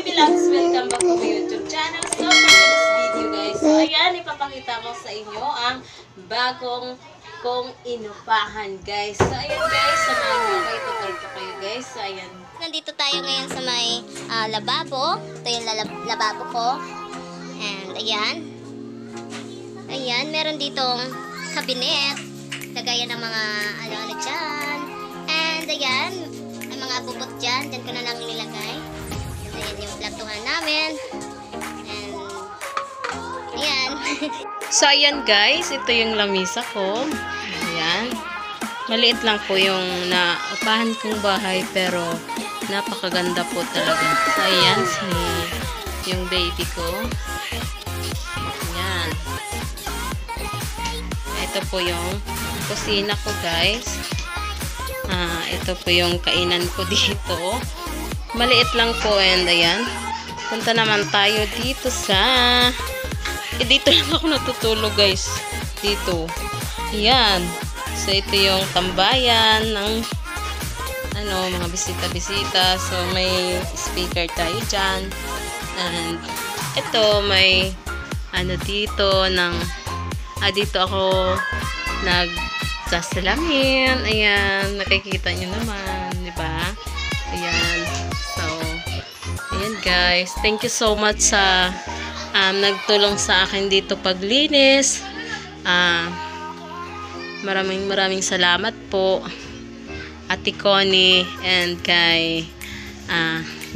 Vlogs! Welcome back to my YouTube channel. So, for this video guys, so ayan, ipapakita ko sa inyo ang bagong kong inupahan guys. So, ayan guys, samahan mo kayo, tutul ko kayo guys. So, ayan. Nandito tayo ngayon sa may lababo. Ito yung lababo ko. And ayan. Ayan, meron ditong kabinet. Lagayan ng mga ano-ano dyan. And ayan, ang mga bubot dyan. Dyan ko na lang nilagay. Ayan yung platungan namin. And ayan. So, ayan guys, ito yung lamisa ko. Ayan. Maliit lang po yung naupahan kong bahay pero napakaganda po talaga. So, ayan yung baby ko. Ayan. Ito po yung kusina ko guys. Ito po yung kainan ko dito. Maliit lang po and ayan. Punta naman tayo dito sa dito lang ako natutulog guys. Dito. Ayan. So ito yung tambayan ng mga bisita-bisita. So may speaker tayo dyan. And ito may dito ng dito ako nagsasalamin. Ayan, nakikita nyo naman, di ba? Ayan. So, ayan guys. Thank you so much sa nagtulong sa akin dito paglinis. Maraming salamat po Ate Connie and kay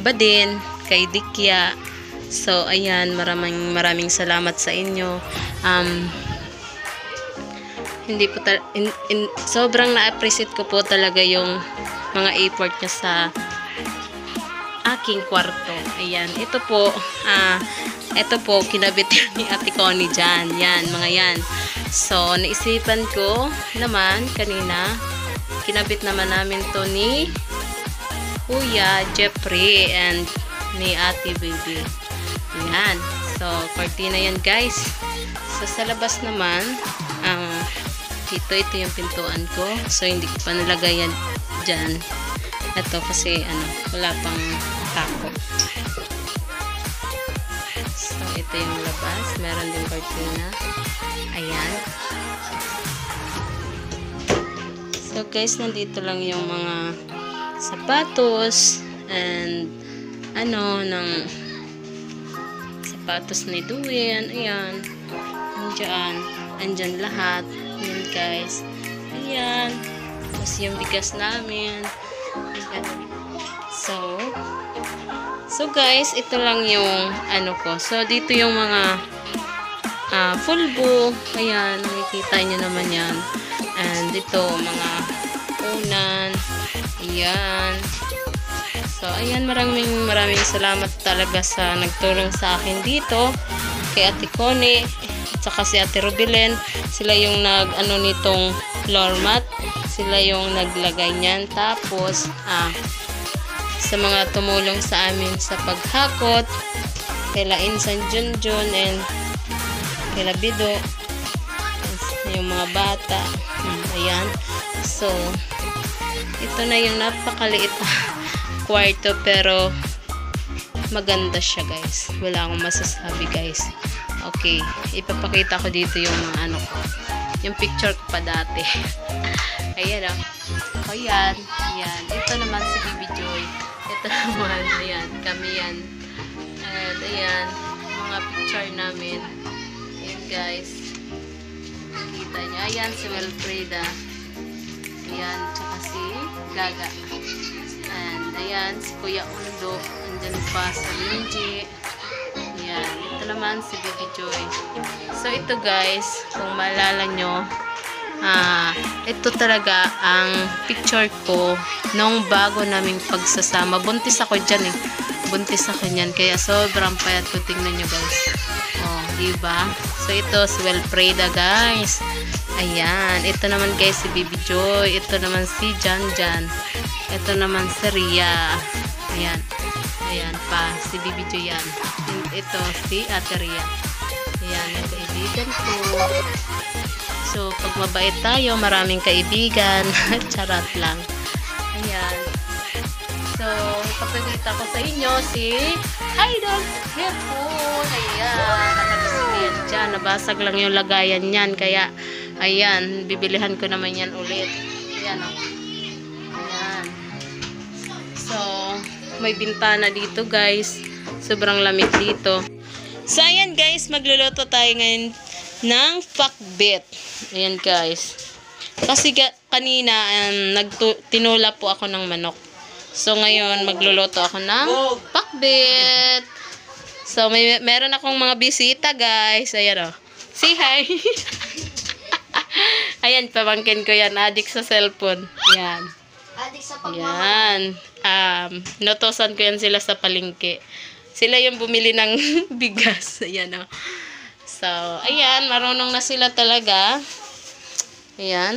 Badin, kay Dikya. So, ayan, maraming salamat sa inyo. Hindi po sobrang na-appreciate ko po talaga yung mga effort niya sa aking kwarto. Ayan, ito po kinabit ni Ate Connie dyan. Yan, mga yan. So, naisipan ko naman kanina, kinabit naman namin to ni Kuya Jeffrey and ni Ate Baby. Ayan. So, cortina yan guys. So, sa labas naman, ito yung pintuan ko. So, hindi ko pa nalagay yan dyan. Ito kasi, wala pang tako. So, ito yung labas. Meron din cortina. Ayan. So, guys, nandito lang yung mga sapatos and ng sapatos ni Duyan. Ayan. Andyan lahat. Ayan guys. Ayan. Tapos yung bigas namin. So guys, ito lang yung ko. So dito yung mga full book. Ayan. Nakikita nyo naman yan. And dito mga unan. Ayan. So ayan, maraming salamat talaga sa nagtulong sa akin dito. Kay Ate Connie. Saka si Ate Rubilen, sila yung nitong floor mat, sila yung naglagay niyan. Tapos sa mga tumulong sa amin sa paghakot, kaila Insan Junjun and kaila Bido, yung mga bata. Ayan. So ito na yung napakaliit na kwarto pero maganda siya guys. Wala akong masasabi guys. Okay, ipapakita ko dito yung mga ko. Yung picture ko pa dati. Ayan o. Ayan. Ayan. Ito naman si Bibi Joy. Ito naman. Ayan. Kami yan. And ayan. Mga picture namin. Ayan guys. Kita nyo. Ayan si Wilfreda. Ayan. Tsaka si Gaga. And ayan si Kuya Undo. Andyan pa sa Linji. Ayan. Ito naman si Baby Joy. So, ito guys, kung maalala nyo, ito talaga ang picture ko nung bago naming pagsasama. Buntis ako dyan eh. Buntis ako dyan. Kaya sobrang payat ko. Tingnan nyo guys. Oh, diba? So, ito si Wilfreda guys. Ayan. Ito naman guys si Baby Joy. Ito naman si Jan Jan. Ito naman si Ria. Ayan. Ayan pa, si Bibi Jo yan. Ito, si Ate Ria. Ayan, yung kaibigan ko. So, pag mabait tayo, maraming kaibigan. Charot lang. Ayan. So, ipapakita ko sa inyo si Idol Headphone. Ayan, nakadisplay yan dyan. Nabasag lang yung lagayan niyan. Kaya, ayan, bibilihan ko naman yan ulit. Ayan, o. Ayan. So, may bintana dito, guys. Sobrang lamig dito. So, ayan, guys. Magluluto tayo ngayon ng pakbet. Ayan, guys. Kasi kanina, tinula po ako ng manok. So, ngayon, magluluto ako ng pakbet. So, meron akong mga bisita, guys. Ayan, o. Say hi. Ayan, pamangkin ko yan. Addict sa cellphone. Ayan. Adik sa pagmamahal. Ayan. Notosan ko yan sila sa palengke. Sila yung bumili ng bigas. Ayan, o. So, ayan. Marunong na sila talaga. Ayan.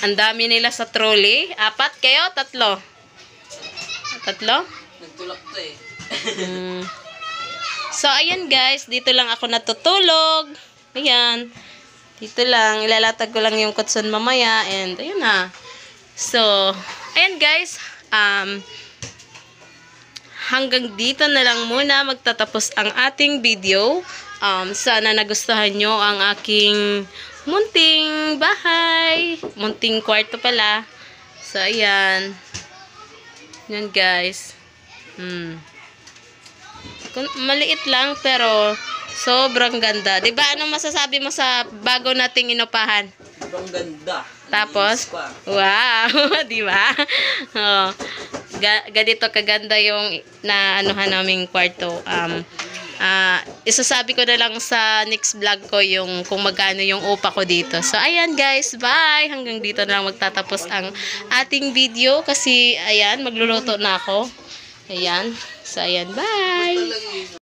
Ang dami nila sa trolley. 4 kayo? 3? 3? Nagtulak to eh. So, ayan guys. Dito lang ako natutulog. Ayan. Dito lang. Ilalatag ko lang yung kutson mamaya. And, ayun na. So, ayan guys. Hanggang dito na lang muna magtatapos ang ating video. Sana nagustuhan nyo ang aking munting bahay. Munting kwarto pala. So, ayan. Yan, guys. Maliit lang, pero sobrang ganda. Diba, anong masasabi mo sa bago nating inupahan? Sobrang ganda. Tapos, wow. Diba? Oh, ganito kaganda yung naanuhan naming kwarto. Isasabi ko na lang sa next vlog ko yung kung magkano yung upa ko dito. So, ayan guys, bye! Hanggang dito na lang magtatapos ang ating video kasi, ayan, magluluto na ako. Ayan. So, ayan, bye!